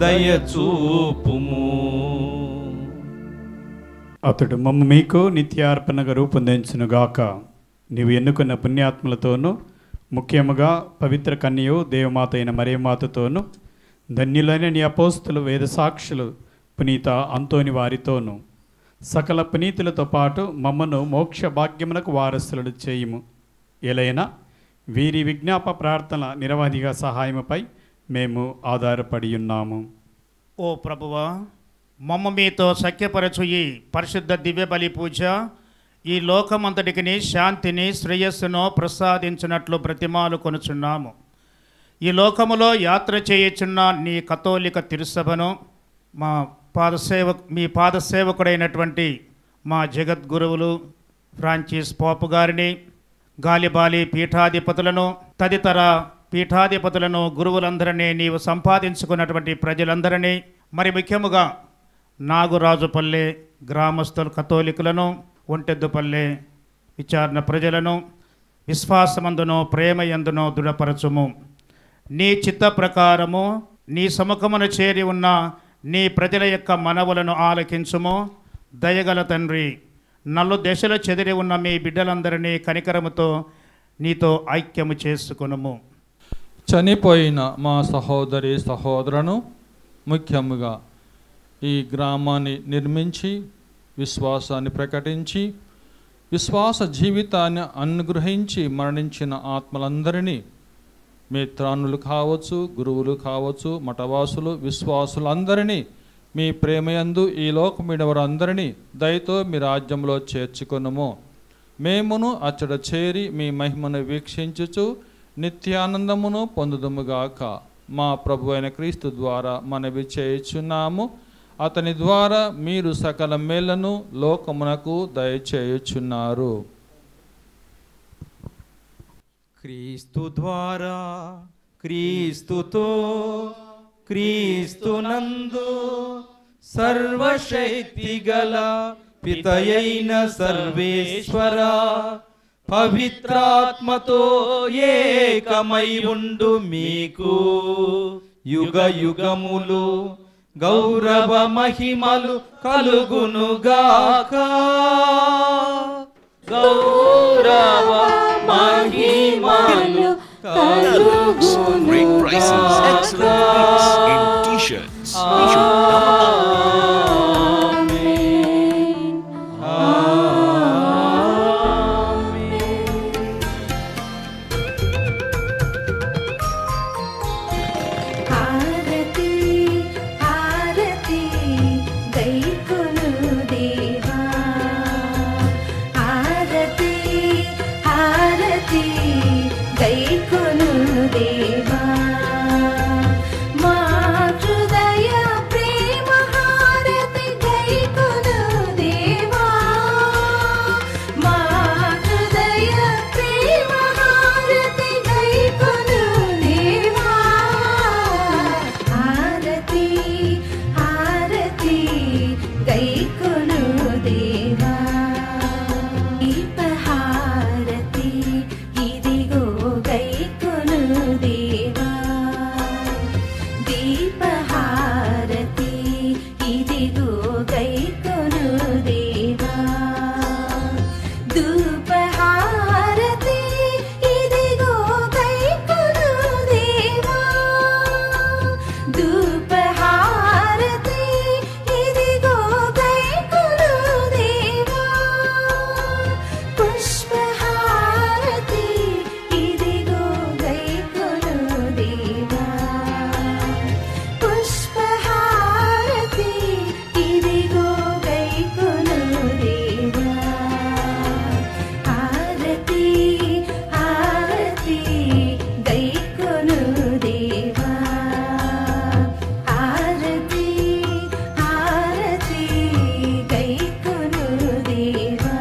దయచూపుము. అతడు మమ్మ మీకు నిత్యార్పణగా రూపొందించునుగాక. నీవు ఎన్నుకున్న పుణ్యాత్మలతోనూ ముఖ్యముగా పవిత్ర కన్యయు దేవమాత అయిన మరియమాతతోనూ ధన్యులైన నీ అపోస్తులు వేదసాక్షులు పునీత అంతోని వారితోనూ సకల పునీతులతో పాటు మమ్మను మోక్ష భాగ్యమునకు వారసులు చేయుము. ఎలైనా వీరి విజ్ఞాప ప్రార్థన నిరవధిగా సహాయముపై మేము ఆధారపడి ఉన్నాము. ఓ ప్రభువా, మమ్మ మీతో సఖ్యపరచు ఈ పరిశుద్ధ దివ్య బలి పూజ ఈ లోకమంతటికి శాంతిని శ్రేయస్సును ప్రసాదించినట్లు బ్రతిమాలు కొనుచున్నాము. ఈ లోకములో యాత్ర చేయుచున్న నీ కథోలిక తిరుసభను మీ పాదసేవకుడైనటువంటి మా జగద్గురువులు ఫ్రాన్సిస్ పోపు గారిని, గాలిబాలి పీఠాధిపతులను, తదితర పీఠాధిపతులను, గురువులందరినీ, నీవు సంపాదించుకున్నటువంటి ప్రజలందరినీ, మరి ముఖ్యముగా నాగురాజుపల్లె గ్రామస్తుల కథోలికులను, ఒంటెద్దుపల్లె విచారణ ప్రజలను విశ్వాసమందును ప్రేమయందును దృఢపరచుము. నీ చిత్త ప్రకారము నీ సముఖమున చేరి ఉన్న నీ ప్రజల యొక్క మనవులను ఆలకించుము. దయగల తండ్రి, నలు దశలో చెదిరి ఉన్న మీ బిడ్డలందరినీ కనికరముతో నీతో ఐక్యము చేసుకొనుము. చనిపోయిన మా సహోదరి సహోదరులను ముఖ్యముగా ఈ గ్రామాన్ని నిర్మించి విశ్వాసాన్ని ప్రకటించి విశ్వాస జీవితాన్ని అనుగ్రహించి మరణించిన ఆత్మలందరినీ, మిత్రానులు కావచ్చు, గురువులు కావచ్చు, మఠవాసులు, విశ్వాసులందరినీ మీ ప్రేమయందు ఈ లోకమిడవరందరినీ దయతో మీ రాజ్యంలో చేర్చుకొనుము. మేమును అచ్చట చేరి మీ మహిమను వీక్షించుచు నిత్యానందమును పొందుదుముగాక. మా ప్రభు అయిన క్రీస్తు ద్వారా మనవి చేయుచున్నాము. అతని ద్వారా మీరు సకల మేళ్లను లోకమునకు దయచేయుచున్నారు. క్రీస్తు ద్వారా, క్రీస్తుతో, క్రీస్తునందు సర్వశక్తి గల పితయైన సర్వేశ్వర పవిత్రాత్మతో ఏకమై ఉండు మీకు యుగ యుగములు గౌరవ మహిమలు కలుగునుగాక. గౌరవ మహిమలు Great prices, excellent gifts in t-shirts. హారతి గైకొను దేవా మా హృదయ ప్రేమ హారతి గైకొను దేవా మా హృదయ ప్రేమ హారతి గైకొను దేవా హారతి హారతి గైకొను దేవా దీపహారతి ఇదిగో గైకొను దేవా దీపహారతి ఇదిగో గైకొను దేవా ధూపహారతి ఇదిగో గైకొను దేవా ధూపహారతి ఇదిగో గైకొను దేవా పుష్పహారతి ఇదిగో గైకొను దేవా పుష్పహారతి ఇదిగో గైకొను దేవా హారతి హారతి గైకొను దేవా హారతి హారతి గైకొను దేవా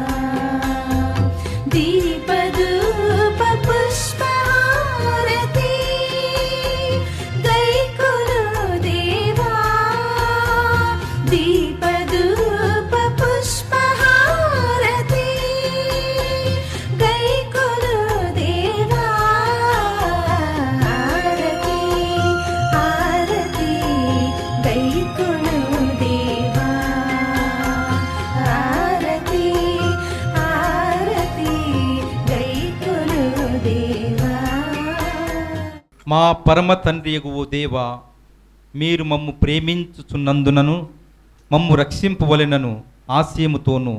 దీపధూప పుష్పహారతి గైకొను దేవా దీపధూప పుష్పహారతి గైకొను దేవా హారతి హారతి గైకొను దేవా హారతి హారతి గైకొను దేవా మా పరమ తండ్రి యెహోవా దేవా, మీరు మమ్ము ప్రేమించుచున్నందునను మమ్ము రక్షింపవలెనను ఆశయముతోనూ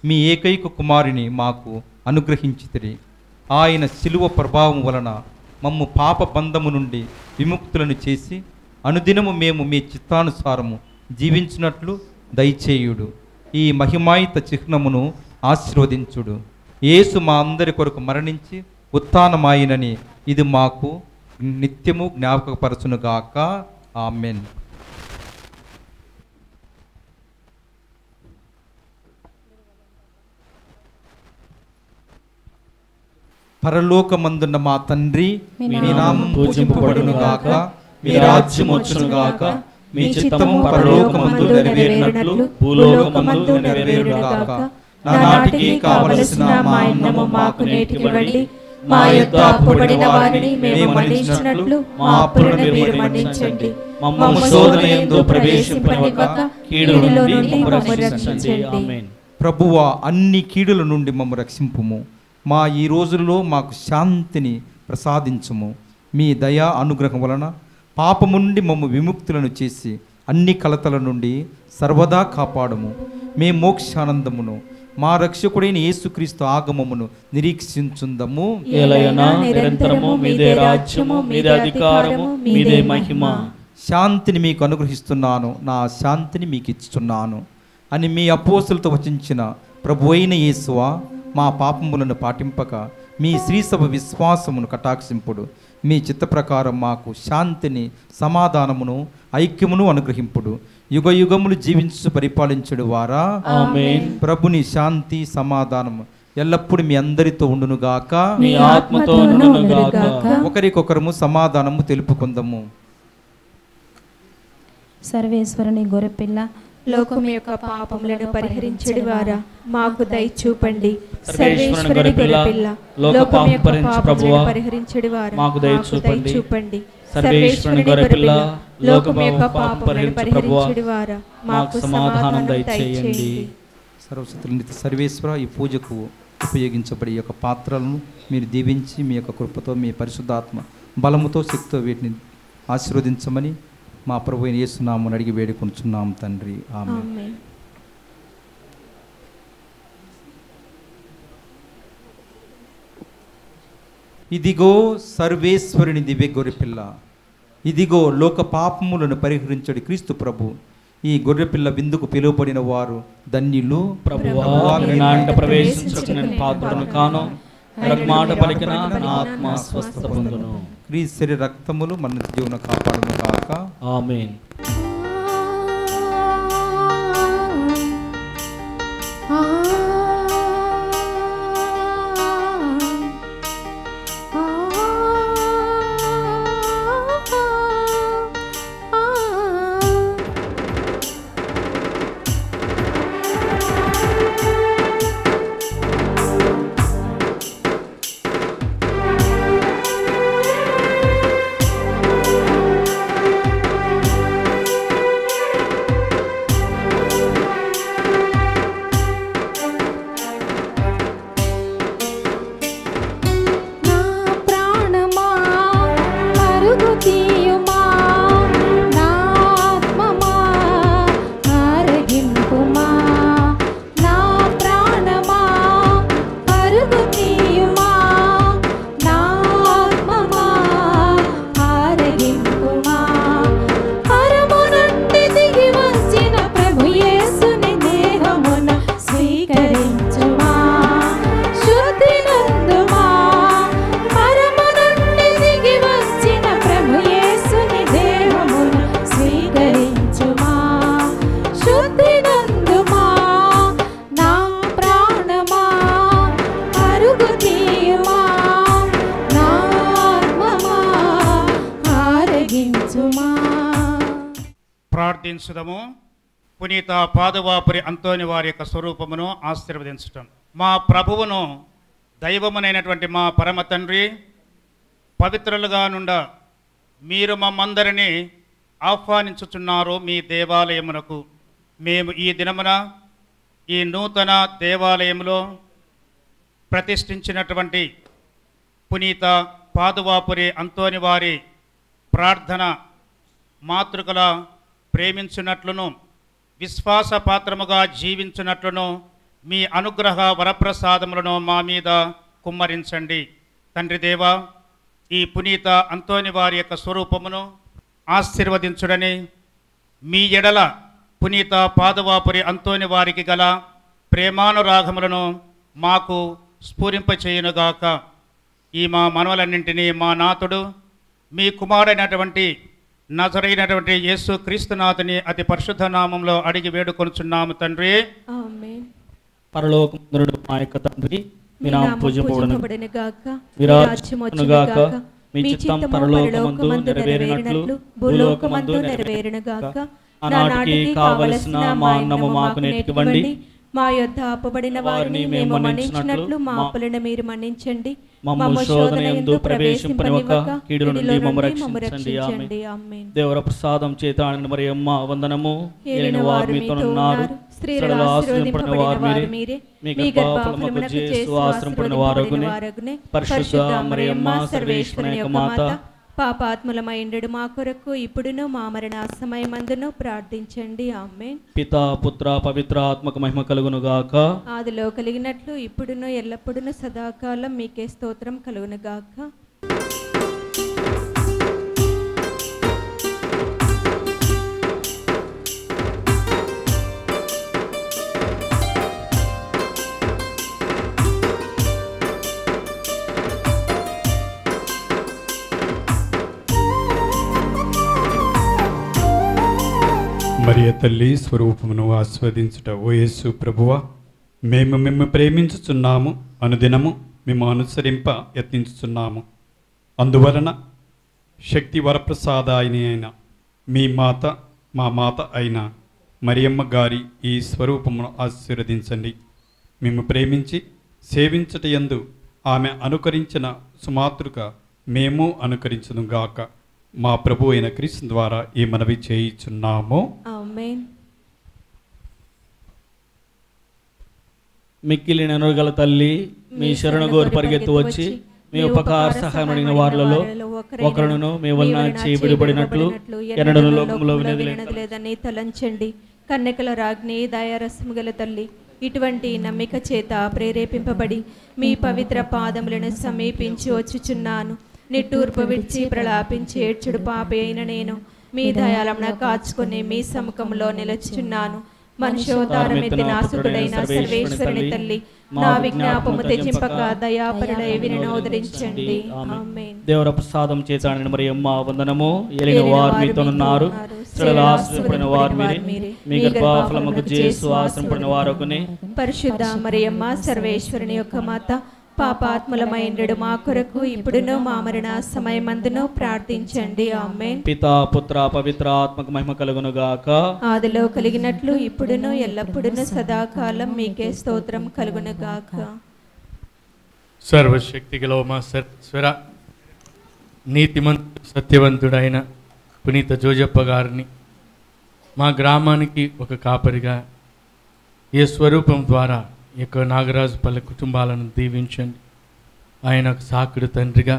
మీ ఏకైక కుమారుని మాకు అనుగ్రహించితిరి. ఆయన శిలువ ప్రభావం వలన మమ్ము పాప బంధము నుండి విముక్తులను చేసి అనుదినము మేము మీ చిత్తానుసారము జీవించినట్లు దయచేయుడు. ఈ మహిమాయిత చిహ్నమును ఆశీర్వదించుడు. యేసు మా అందరి కొరకు మరణించి ఉత్థానమాయినని ఇది మాకు నిత్యము జ్ఞాపకపరచునుగాక. ఆమెన్. పరలోకమందున్న మా తండ్రి, మీ నామం పూజింపబడునుగాక, మీ రాజ్యం వచ్చునుగాక, మీ చిత్తము పరలోకమందు నెరవేరినట్లు భూలోకమందు నెరవేరునుగాక. నానాటికి కావలసిన మా అన్నము మాకు నేటికివ్వండి. మా యొద్ద అప్పుబడిన వారిని మేము మన్నించినట్లు మా అప్పులను మీరు మన్నించండి. మమ్ము శోధనయందు ప్రవేశింపనివ్వక కీడు నుండి మమ్ము రక్షించండి. ఆమేన్. ప్రభువా, అన్ని కీడుల నుండి మమ్ము రక్షింపుము. మా ఈ రోజుల్లో మాకు శాంతిని ప్రసాదించుము. మీ దయా అనుగ్రహం వలన పాపము నుండి మమ్ము విముక్తులను చేసి అన్ని కలతల నుండి సర్వదా కాపాడము. మే మోక్షానందమును మా రక్షకుడైన యేసుక్రీస్తు ఆగమమును నిరీక్షించుందము. ఏలయనా నిరంతరము మీదే రాజ్యము, మీదే అధికారము, మీదే మహిమ. శాంతిని మీకు అనుగ్రహిస్తున్నాను, నా శాంతిని మీకు ఇచ్చుచున్నాను అని మీ అపోస్తులతో వచించిన ప్రభు అయిన యేసువా, మా పాపములను పాటింపక మీ శ్రీసభ విశ్వాసమును కటాక్షింపుడు. మీ చిత్త ప్రకారం మాకు శాంతిని, సమాధానమును, ఐక్యమును అనుగ్రహింపుడు. యుగ యుగములు జీవించు పరిపాలించుడు వారా. ఆమేన్. ప్రభుని శాంతి సమాధానము ఎల్లప్పుడు మీ అందరితో ఉండునుగాక, మీ ఆత్మతోనూ ఉండునుగాక. ఒకరికొకరము సమాధానము తెలుపుకుందాము. సర్వేశ్వరుని గొర్రెపిల్ల, లోకం యొక్క పాపములను పరిహరించెడు వారా, మాకు దయ చూపండి. సర్వేశ్వరుని గొర్రెపిల్ల, లోకం యొక్క పాపములను పరిహరించెడు వారా, మాకు దయ చూపండి. సర్వేశ్వరుని గొర్రెపిల్ల, లోకం యొక్క పాపములను పరిహరించెడు వారా, మాకు సమాధానం దయచేయండి. సర్వశక్తుల సర్వేశ్వర, ఈ పూజకు ఉపయోగించబడే ఈ యొక్క పాత్రలను మీరు దీవించి మీ యొక్క కృపతో, మీ పరిశుద్ధాత్మ బలముతో, శక్తితో వీటిని ఆశీర్వదించమని మా ప్రభు అయిన యేసు నామమున అడిగి వేడుకొనుచున్నాం తండ్రి. ఆమేన్. ఇదిగో సర్వేశ్వరుని దివ్య గొర్రెపిల్ల, ఇదిగో లోక పాపములను పరిహరించడి క్రీస్తు ప్రభు. ఈ గొర్రెపిల్ల విందుకు పిలువబడిన వారు ధన్యులు. ప్రభువా, మీ నాంట ప్రవేశించుటకు నేను పాత్రను కాను, మాట పలికిన నా ఆత్మ స్వస్థత పొందును. క్రీస్తు శరీర రక్తములు మన జీవన కాపాడును గాక. ఆమేన్. ప్రార్థించుదము. పునీత పాదువాపురి అంతోని వారి యొక్క స్వరూపమును ఆశీర్వదించటం. మా ప్రభువును దైవమునైనటువంటి మా పరమ తండ్రి, పవిత్రులుగా నుండ మీరు మమ్మందరినీ ఆహ్వానించుచున్నారు మీ దేవాలయమునకు. మేము ఈ దినమున ఈ నూతన దేవాలయంలో ప్రతిష్ఠించినటువంటి పునీత పాదువాపురి అంతోని వారి ప్రార్థన మాతృకల ప్రేమించున్నట్లును, విశ్వాసపాత్రముగా జీవించున్నట్లును మీ అనుగ్రహ వరప్రసాదములను మా మీద కుమ్మరించండి. తండ్రి దేవా, ఈ పునీత అంతోని వారి యొక్క స్వరూపమును ఆశీర్వదించుడని మీ ఎడల పునీత పాదువాపురి అంతోని వారికి గల ప్రేమానురాగములను మాకు స్ఫురింపచేయునుగాక. ఈ మా మనవలన్నింటినీ మా నాథుడు మీ కుమారుడైనటువంటి నజరైనటువంటి యేసు క్రీస్తునాథుని అతి పరిశుద్ధ నామంలో అడిగి వేడుకొనుచున్నాము తండ్రి. ఆమేన్. పరలోకమందున మా యొక్క తండ్రి, మీ నామం పూజింపబడును గాక, మీ రాజ్యం వచ్చును గాక, మీ చిత్తం పరలోకమందు నెరవేరినట్లు భూలోకమందు నెరవేరును గాక. నానాటికి కావలసిన మా అన్నము మాకు నేర్పివ్వండి. మా యొద్ద అప్పబడిన వారిని మేము మన్నించినట్లు మా అప్పులను మీరు మన్నించండి. మమ్ము శోధనయందు ప్రవేశింపనివ్వక కీడుల నుండి మమ్ము రక్షించండి. ఆమేన్. దేవర ప్రసాదం చేత మరియమ్మ వందనము. ఏలిన వారు మీతో ఉన్నారు, స్త్రీలలో ఆశీర్వదింపబడిన వారు మీరే, మీ గర్భఫలమునకు యేసు ఆశ్రయింపబడిన వారగునే. పరిశుద్ధ మరియమ్మ సర్వేశ్వరుని యొక్క మాత, పాపాత్ములమైండు మా కొరకు ఇప్పుడును మా మరణ సమయమందును ప్రార్థించండి. ఆమేన్. పితా పుత్ర పవిత్ర ఆత్మకు మహిమ కలుగును గాక. ఆదిలో కలిగినట్లు ఇప్పుడును ఎల్లప్పుడును సదాకాలం మీకే స్తోత్రం కలుగును గాక. మరియ తల్లి స్వరూపమును ఆస్వాదించుట. ఓ యేసు ప్రభువా, మేము మిమ్ము ప్రేమించుచున్నాము, అనుదినము మేము అనుసరింప యత్నించుచున్నాము. అందువలన శక్తి వరప్రసాదాయిని అయిన మీ మాత, మా మాత అయిన మరియమ్మ గారి ఈ స్వరూపమును ఆశీర్వదించండి. మేము ప్రేమించి సేవించుట యందు ఆమె అనుకరించిన సుమాతృక మేము అనుకరించును గాక. మా ప్రభు అయిన క్రీస్తు ద్వారా ఈ మనవి చేయుచున్నాము. ఆమేన్. మిక్కిలి నెనరుగల తల్లి, మీ శరణు గోరు పరిగెత్తు వచ్చి మీ ఉపకార సహాయం అడిగిన వారిలో ఒకరును మీ వలన చేయబడినట్లు ఎన్నడూ లోకంలో లేదని తలంచండి. కన్యకల రాజ్ఞి, దయారసము గల తల్లి, ఇటువంటి నమ్మిక చేత ప్రేరేపింపబడి మీ పవిత్ర పాదములను సమీపించి వచ్చుచున్నాను. నిట్టూర్పు విడిచి ప్రలాపించి ఏడ్చుడు పాపి అయిన నేను మీ దయాళమున కాచుకొని మీ సముఖంలో నిలుచుచున్నాను. మనుషోతారమెత్తిన ఆసురుడైన సర్వేశ్వరుని తల్లి నా విజ్ఞాపము తెచ్చింపక దయాపరుడై వినోదరించండి. ఆమేన్. దేవర ప్రసాదం చేతానని మరి అమ్మ వందనము. ఏలిన వారు మీతోనున్నారు, స్త్రీలలో ఆశ్రయింపబడిన వారు మీరే, మీ గర్భఫలముకు యేసు ఆశ్రయింపబడిన వారొకనే. పరిశుద్ధ మరియమ్మ సర్వేశ్వరుని యొక్క మాత, పాపాత్ములమైనడు మా కొరకు ఇప్పుడును మా మరణ సమయమందును ప్రార్థించండి. ఆమేన్. పితా పుత్ర పవిత్ర ఆత్మకు మహిమ కలుగును గాక. ఆదిలో కలిగినట్లు ఇప్పుడును ఎల్లప్పుడును సదాకాలం మీకే స్తోత్రం కలుగును గాక. సర్వశక్తిగల మా సర్వేశ్వర, నీతిమంతుడు సత్యవంతుడైన పునీత జోజప్ప గారిని మా గ్రామానికి ఒక కాపరిగా ఏ స్వరూపం ద్వారా ఈ యొక్క నాగరాజుపల్లె కుటుంబాలను దీవించండి. ఆయన ఒక సాకుడు తండ్రిగా,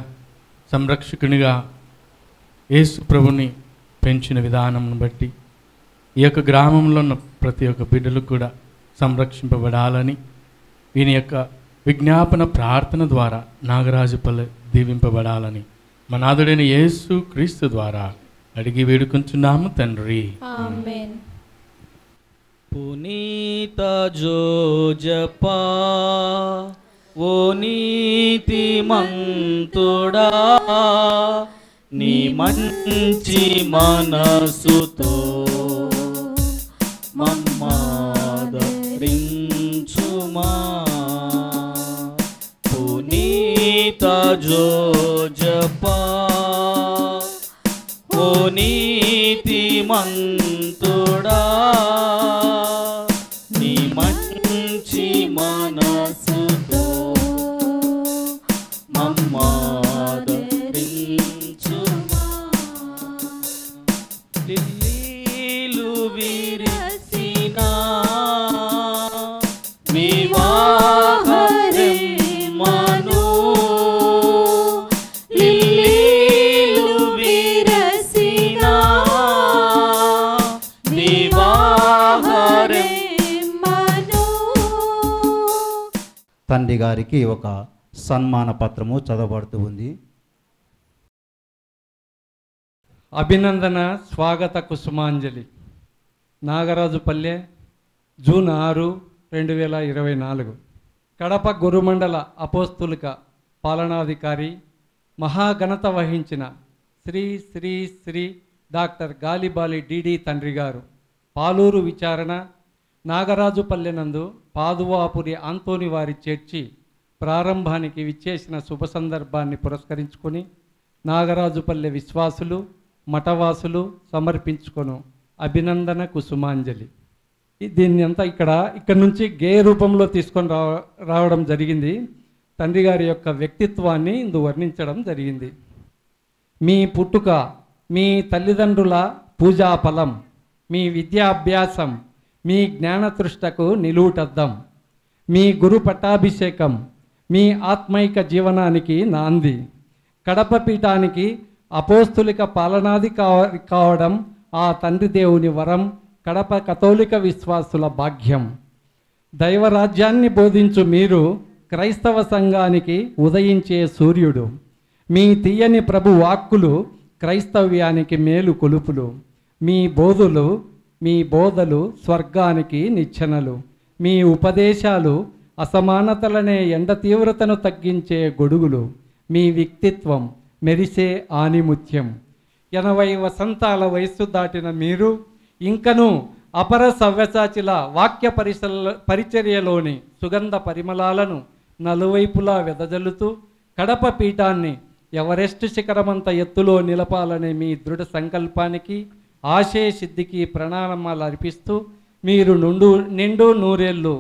సంరక్షకునిగా యేసు ప్రభుని పెంచిన విధానం బట్టి ఈ యొక్క గ్రామంలో ఉన్న ప్రతి ఒక్క బిడ్డలు కూడా సంరక్షింపబడాలని వీని యొక్క విజ్ఞాపన ప్రార్థన ద్వారా నాగరాజుపల్లె దీవింపబడాలని మన నాథుడైన యేసు క్రీస్తు ద్వారా అడిగి వేడుకుంటున్నాము తండ్రి. ఆమేన్. పునీత జోజప్పా ఓ నీతిమంతుడా, నీ మంచి మనసుతో మమ్మాదరించుమా. పునీత జోజప్పా ఓ నీతిమంతుడా, నీ మంచి మనసుతో మమ్మాదరించుమా. లిల్లీలు విరసిన వివాహరెమ్మను, లిల్లీలు విరసిన వివాహరెమ్మను. తండ్రి గారికి ఒక సన్మాన పత్రము చదవబడుతూ ఉంది. అభినందన స్వాగత కుసుమాంజలి. నాగరాజుపల్లె, జూన్ 6, 2024. కడప గురుమండల అపోస్తులిక పాలనాధికారి, మహాఘనత వహించిన శ్రీ శ్రీ శ్రీ డాక్టర్ గాలిబాలి డిడి తండ్రి గారు పాలూరు విచారణ నాగరాజుపల్లె నందు పాదువాపురి ఆంతోని వారి చర్చి ప్రారంభానికి విచ్చేసిన శుభ సందర్భాన్ని పురస్కరించుకొని నాగరాజుపల్లె విశ్వాసులు మఠవాసులు సమర్పించుకొను అభినందన కుసుమాంజలి. దీన్ని అంతా ఇక్కడ నుంచి గేయ రూపంలో తీసుకొని రావడం జరిగింది. తండ్రి గారి యొక్క వ్యక్తిత్వాన్ని ఇందు వర్ణించడం జరిగింది. మీ పుట్టుక మీ తల్లిదండ్రుల పూజా ఫలం, మీ విద్యాభ్యాసం మీ జ్ఞానతృష్టకు నిలువుటద్దం, మీ గురు పట్టాభిషేకం మీ ఆత్మైక జీవనానికి నాంది, కడప పీఠానికి అపోస్తులిక పాలనాధికారి కావడం ఆ తండ్రి దేవుని వరం, కడప కథోలిక విశ్వాసుల భాగ్యం. దైవరాజ్యాన్ని బోధించు మీరు క్రైస్తవ సంఘానికి ఉదయించే సూర్యుడు. మీ తీయని ప్రభు వాక్కులు క్రైస్తవ్యానికి మేలు కొలుపులు. మీ బోధలు స్వర్గానికి నిచ్చెనలు. మీ ఉపదేశాలు అసమానతలనే ఎండ తీవ్రతను తగ్గించే గొడుగులు. మీ వ్యక్తిత్వం మెరిసే ఆనిముత్యం. 80 వసంతాల వయస్సు దాటిన మీరు ఇంకనూ అపర సవ్యసాచిల వాక్య పరిచర్యలోని సుగంధ పరిమళాలను నలువైపులా వెదజల్లుతూ కడప పీఠాన్ని ఎవరెస్ట్ శిఖరమంత ఎత్తులో నిలపాలనే మీ దృఢ సంకల్పానికి ఆశయ సిద్ధికి ప్రణాళాలు అర్పిస్తూ మీరు నిండు నూరేళ్ళు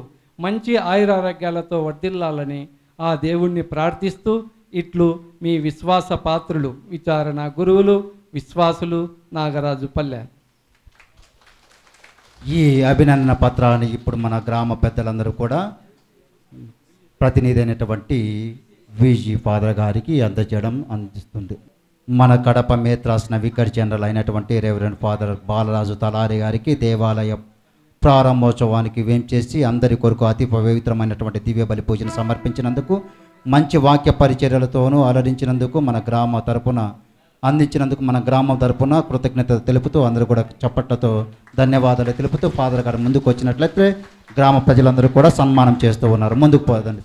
మంచి ఆయురారోగ్యాలతో వర్ధిల్లాలని ఆ దేవుణ్ణి ప్రార్థిస్తూ ఇట్లు మీ విశ్వాస పాత్రులు విచారణ గురువులు విశ్వాసులు నాగరాజుపల్లె. ఈ అభినందన పత్రాన్ని ఇప్పుడు మన గ్రామ పెద్దలందరూ కూడా ప్రతినిధి అయినటువంటి విజీ ఫాదర్ గారికి అందిస్తుంది. మన కడప మేత్రాసన వికర్ జనరల్ అయినటువంటి రెవరెండ్ ఫాదర్ బాలరాజు తలారి గారికి దేవాలయ ప్రారంభోత్సవానికి వేంచేసి అందరి కొరకు అతి పవిత్రమైనటువంటి దివ్య బలి పూజను సమర్పించినందుకు, మంచి వాక్య పరిచర్యలతోనూ అలరించినందుకు మన గ్రామ తరపున అందించినందుకు మన గ్రామం తరపున కృతజ్ఞత తెలుపుతూ అందరూ కూడా చప్పట్లతో ధన్యవాదాలు తెలుపుతూ ఫాదర్ గారు ముందుకు వచ్చినట్లయితే గ్రామ ప్రజలందరూ కూడా సన్మానం చేస్తూ ఉన్నారు. ముందుకు పోదండి.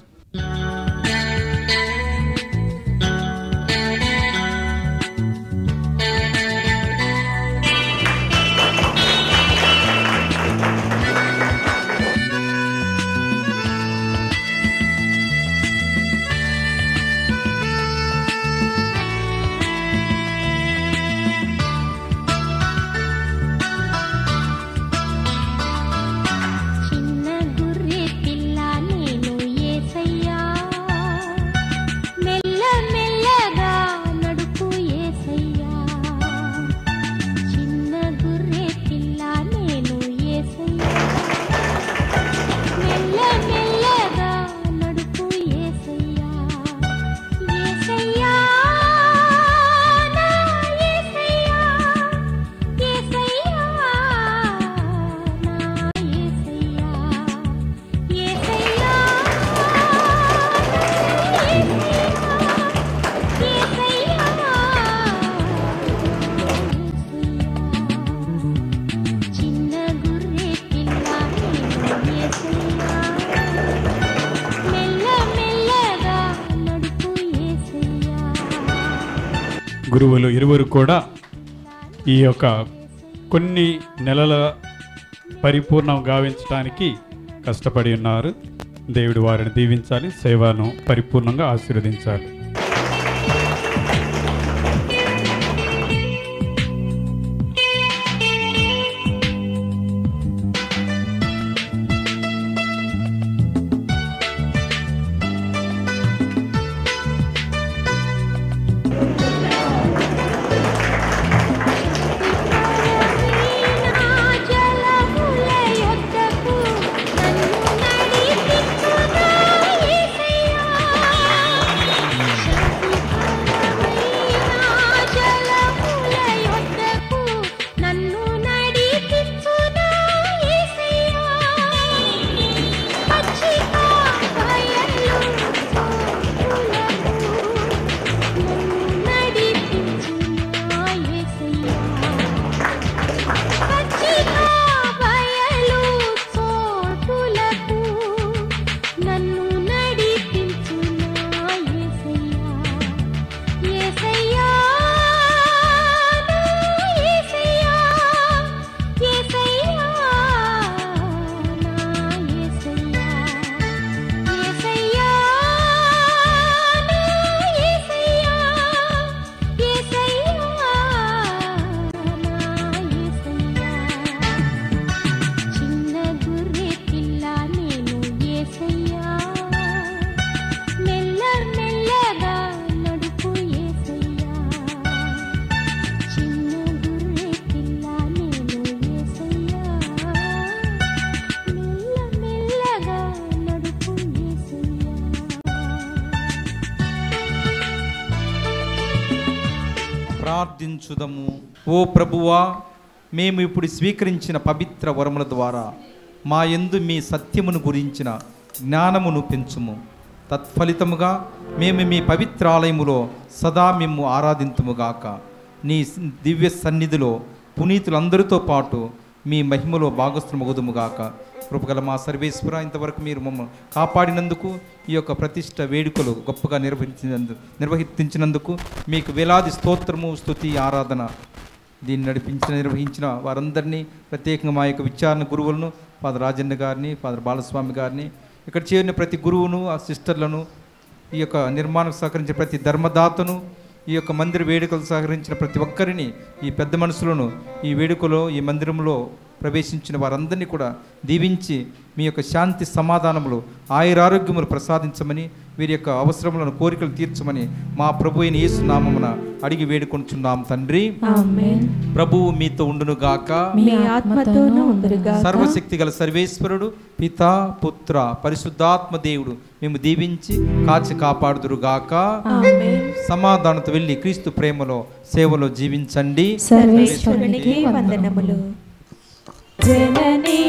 గురువులు ఇరువురు కూడా ఈ యొక్క కొన్ని నెలల పరిపూర్ణం గావించడానికి కష్టపడి ఉన్నారు. దేవుడు వారిని దీవించాలి, సేవను పరిపూర్ణంగా ఆశీర్వదించాలి. ప్రార్థించుదము. ఓ ప్రభువా, మేము ఇప్పుడు స్వీకరించిన పవిత్ర వరముల ద్వారా మా యందు మీ సత్యమును గురించిన జ్ఞానమును పెంచుము. తత్ఫలితముగా మేము మీ పవిత్ర ఆలయములో సదా మేము ఆరాధింతుముగాక. నీ దివ్య సన్నిధిలో పునీతులందరితో పాటు మీ మహిమలో భాగస్థులమగుదుముగాక. కృపగల మా సర్వేశ్వర, ఇంతవరకు మీరు మమ్మల్ని కాపాడినందుకు, ఈ యొక్క ప్రతిష్ట వేడుకలు గొప్పగా నిర్వహించినందుకు మీకు వేలాది స్తోత్రము, స్తుతి, ఆరాధన. దీన్ని నిర్వహించిన వారందరినీ, ప్రత్యేకంగా మా యొక్క విచారణ గురువులను, ఫాదర్ రాజన్న గారిని, ఫాదర్ బాలస్వామి గారిని, ఇక్కడ చేరిన ప్రతి గురువును, ఆ సిస్టర్లను, ఈ యొక్క నిర్మాణకు సహకరించిన ప్రతి ధర్మదాతను, ఈ యొక్క మందిర వేడుకలు సహకరించిన ప్రతి ఒక్కరిని, ఈ పెద్ద మనుషులను ఈ వేడుకలో, ఈ మందిరంలో ప్రవేశించిన వారందరినీ కూడా దీవించి మీ యొక్క శాంతి సమాధానములు, ఆయురారోగ్యములు ప్రసాదించమని, వీరి యొక్క అవసరములను, కోరికలు తీర్చమని మా ప్రభు అయిన యేసు నామమున అడిగి వేడుకొనుచున్నాం తండ్రి. ఆమేన్. ప్రభువు మీతో ఉండును గాక, మీ ఆత్మతోనూ ఉండుగాక. సర్వశక్తి గల సర్వేశ్వరుడు, పితా, పుత్ర, పరిశుద్ధాత్మ దేవుడు మేము దీవించి కాచి కాపాడుదురుగాక. ఆమేన్. సమాధానంతో వెళ్ళి క్రీస్తు ప్రేమలో, సేవలో జీవించండి. సర్వేశ్వరునికి వందనములు. జననీ